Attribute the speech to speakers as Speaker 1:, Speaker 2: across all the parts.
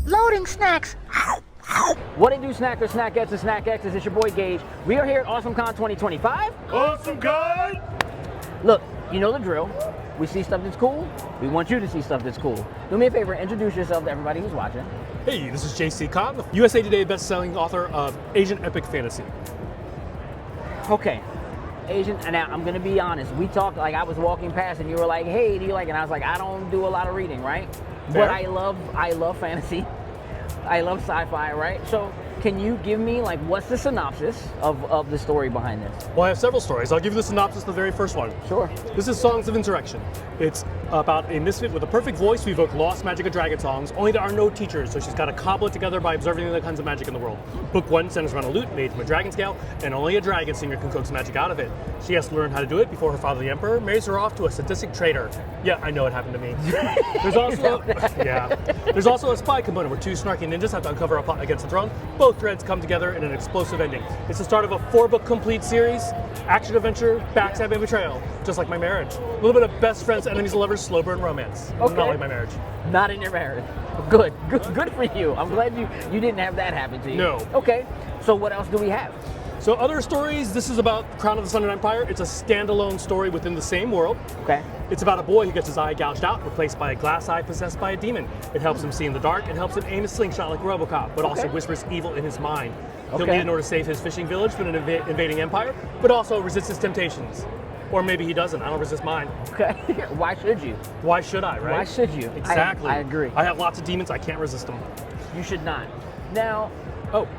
Speaker 1: Loading snacks.
Speaker 2: What it do, snackers, snackettes, and snackexes? It's your boy Gage. We are here at AwesomeCon 2025.
Speaker 3: Awesome guy!
Speaker 2: Look, you know the drill. We see stuff that's cool. We want you to see stuff that's cool. Do me a favor, introduce yourself to everybody who's watching.
Speaker 3: Hey, this is JC Kang, USA Today best-selling author of Asian epic fantasy.
Speaker 2: Okay. Asian, and now I'm gonna be honest. We talked, like I was walking past and you were like, hey, do you like it? And I was like, I don't do a lot of reading, right?
Speaker 3: Fair.
Speaker 2: But I love fantasy. I love sci-fi, right? So can you give me, like, what's the synopsis of the story behind this?
Speaker 3: Well, I have several stories. I'll give you the synopsis of the very first one.
Speaker 2: Sure.
Speaker 3: This is Songs of Insurrection. It's about a misfit with a perfect voice who evoke lost magic and dragon songs, only there are no teachers, so she's got to cobble it together by observing the kinds of magic in the world. Book 1 centers around a lute made from a dragon scale, and only a dragon singer can coax magic out of it. She has to learn how to do it before her father, the emperor, marries her off to a sadistic traitor. Yeah, I know it happened to me. There's also a spy component where two snarky ninjas have to uncover a plot against the throne. Both threads come together in an explosive ending. It's the start of a 4-book complete series, action adventure, backstab and betrayal, just like my marriage. A little bit of best friends, enemies, lovers, slow burn romance.
Speaker 2: Okay.
Speaker 3: Not like my marriage.
Speaker 2: Not in your marriage. Good for you. I'm glad you didn't have that happen to you.
Speaker 3: No.
Speaker 2: Okay, so what else do we have?
Speaker 3: So other stories, this is about Crown of the Sun and Empire. It's a standalone story within the same world.
Speaker 2: Okay.
Speaker 3: It's about a boy who gets his eye gouged out, replaced by a glass eye possessed by a demon. It helps him see in the dark, it helps him aim a slingshot like RoboCop, but also whispers evil in his mind. He'll need in order to save his fishing village from an invading empire, but also resist his temptations. Or maybe he doesn't. I don't resist mine.
Speaker 2: Okay. Why should you?
Speaker 3: Why should I, right?
Speaker 2: Why should you?
Speaker 3: Exactly.
Speaker 2: I agree.
Speaker 3: I have lots of demons. I can't resist them.
Speaker 2: You should not. Now, I was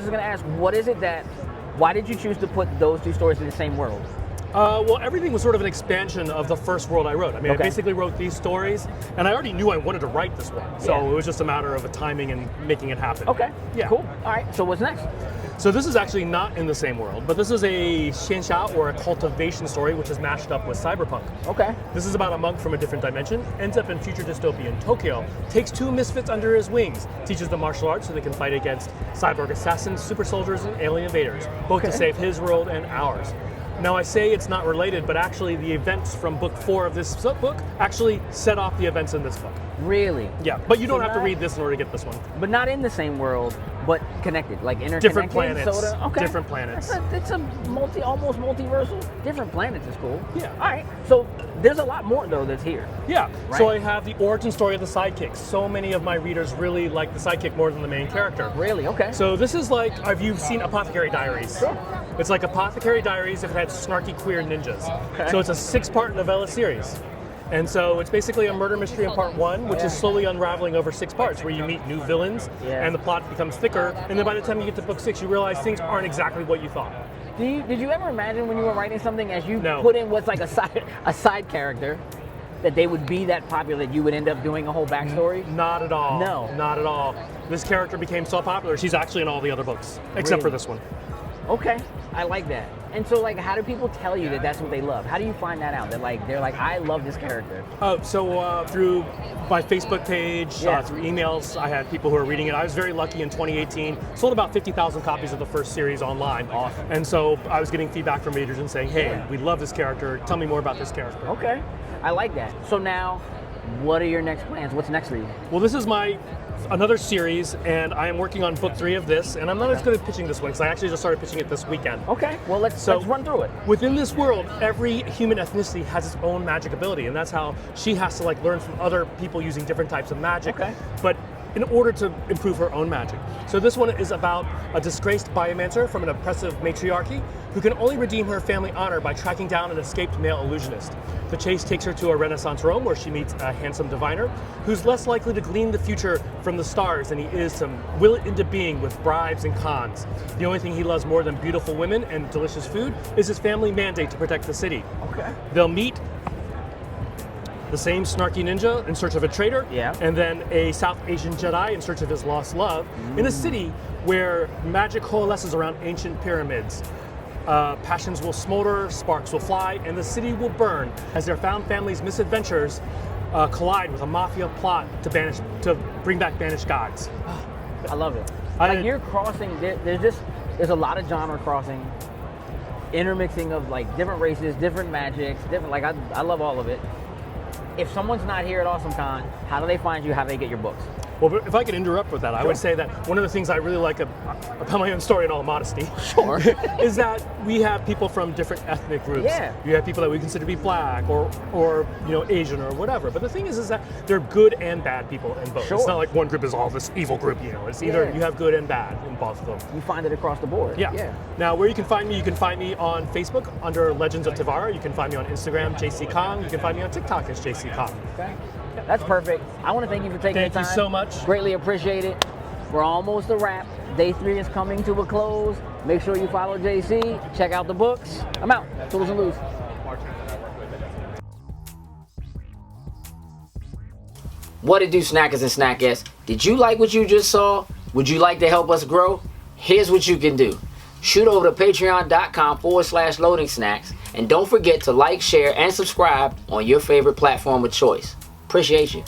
Speaker 2: just gonna ask, why did you choose to put those two stories in the same world?
Speaker 3: Well, everything was sort of an expansion of the first world I wrote. I mean, I basically wrote these stories, and I already knew I wanted to write this one. So it was just a matter of a timing and making it happen.
Speaker 2: Okay,
Speaker 3: yeah.
Speaker 2: Cool. All right, so what's next?
Speaker 3: So this is actually not in the same world, but this is a xianxia, or a cultivation story, which is mashed up with cyberpunk.
Speaker 2: Okay.
Speaker 3: This is about a monk from a different dimension, ends up in future dystopian Tokyo, takes 2 misfits under his wings, teaches them martial arts so they can fight against cyborg assassins, super soldiers, and alien invaders, both to save his world and ours. Now I say it's not related, but actually the events from book 4 of this book actually set off the events in this book.
Speaker 2: Really?
Speaker 3: Yeah, but you don't have to read this in order to get this one.
Speaker 2: But not in the same world, but connected, like interconnected.
Speaker 3: Different planets.
Speaker 2: Okay.
Speaker 3: Different planets.
Speaker 2: It's a almost multiversal. Different planets is cool.
Speaker 3: Yeah.
Speaker 2: All right. So there's a lot more though that's here.
Speaker 3: Yeah.
Speaker 2: Right?
Speaker 3: So I have the origin story of the sidekick. So many of my readers really like the sidekick more than the main character.
Speaker 2: Really? Okay.
Speaker 3: So this is like, have you seen Apothecary Diaries?
Speaker 2: Sure.
Speaker 3: It's like Apothecary Diaries if it had snarky queer ninjas.
Speaker 2: Okay.
Speaker 3: So it's a 6-part novella series. And so it's basically a murder mystery in part 1, which is slowly unraveling over 6 parts, where you meet new villains, and the plot becomes thicker, and then by the time you get to book 6, you realize things aren't exactly what you thought.
Speaker 2: Did you ever imagine when you were writing something, as you
Speaker 3: No.
Speaker 2: put in what's like a side character, that they would be that popular that you would end up doing a whole backstory?
Speaker 3: Not at all.
Speaker 2: No.
Speaker 3: Not at all. This character became so popular, she's actually in all the other books, except for this one.
Speaker 2: Okay, I like that. And so, like, how do people tell you that that's what they love? How do you find that out? That they're like, I love this character.
Speaker 3: Through my Facebook page, through emails, I had people who were reading it. I was very lucky in 2018. Sold about 50,000 copies of the first series online.
Speaker 2: Awesome.
Speaker 3: And so I was getting feedback from readers and saying, hey, we love this character. Tell me more about this character.
Speaker 2: Okay, I like that. So now, what are your next plans? What's next for you?
Speaker 3: Well, this is another series, and I am working on book 3 of this, and I'm not as good at pitching this one because I actually just started pitching it this weekend.
Speaker 2: Okay, well let's run through it.
Speaker 3: Within this world, every human ethnicity has its own magic ability, and that's how she has to learn from other people using different types of magic.
Speaker 2: Okay.
Speaker 3: But in order to improve her own magic. So this one is about a disgraced biomancer from an oppressive matriarchy who can only redeem her family honor by tracking down an escaped male illusionist. The chase takes her to a Renaissance Rome where she meets a handsome diviner who's less likely to glean the future from the stars than he is to will it into being with bribes and cons. The only thing he loves more than beautiful women and delicious food is his family mandate to protect the city.
Speaker 2: Okay.
Speaker 3: They'll meet the same snarky ninja in search of a traitor, and then a South Asian Jedi in search of his lost love, in a city where magic coalesces around ancient pyramids. Passions will smolder, sparks will fly, and the city will burn as their found family's misadventures collide with a mafia plot to bring back banished gods.
Speaker 2: I love it. You're crossing. There's a lot of genre crossing, intermixing of different races, different magics, different. I love all of it. If someone's not here at AwesomeCon, how do they find you? How do they get your books?
Speaker 3: Well, if I could interrupt with that, I would say that one of the things I really like about my own story, in all modesty,
Speaker 2: Sure.
Speaker 3: is that we have people from different ethnic groups.
Speaker 2: Yeah.
Speaker 3: You have people that we consider to be black or Asian or whatever. But the thing is that they're good and bad people in both.
Speaker 2: Sure.
Speaker 3: It's not like one group is all this evil group. It's either you have good and bad in both of them.
Speaker 2: You find it across the board.
Speaker 3: Yeah. Now, where you can find me on Facebook under Legends of Tavara. You can find me on Instagram, JC Kang. You can find me on TikTok as JC Kang.
Speaker 2: Okay. That's perfect. I want to thank you for taking the time.
Speaker 3: Thank you so much.
Speaker 2: Greatly appreciate it. We're almost a wrap. Day 3 is coming to a close. Make sure you follow JC. Check out the books. I'm out. Tools and Loose. What it do, snackers and snackettes? Did you like what you just saw? Would you like to help us grow? Here's what you can do. Shoot over to patreon.com/loading snacks, and don't forget to like, share, and subscribe on your favorite platform of choice. Appreciate you.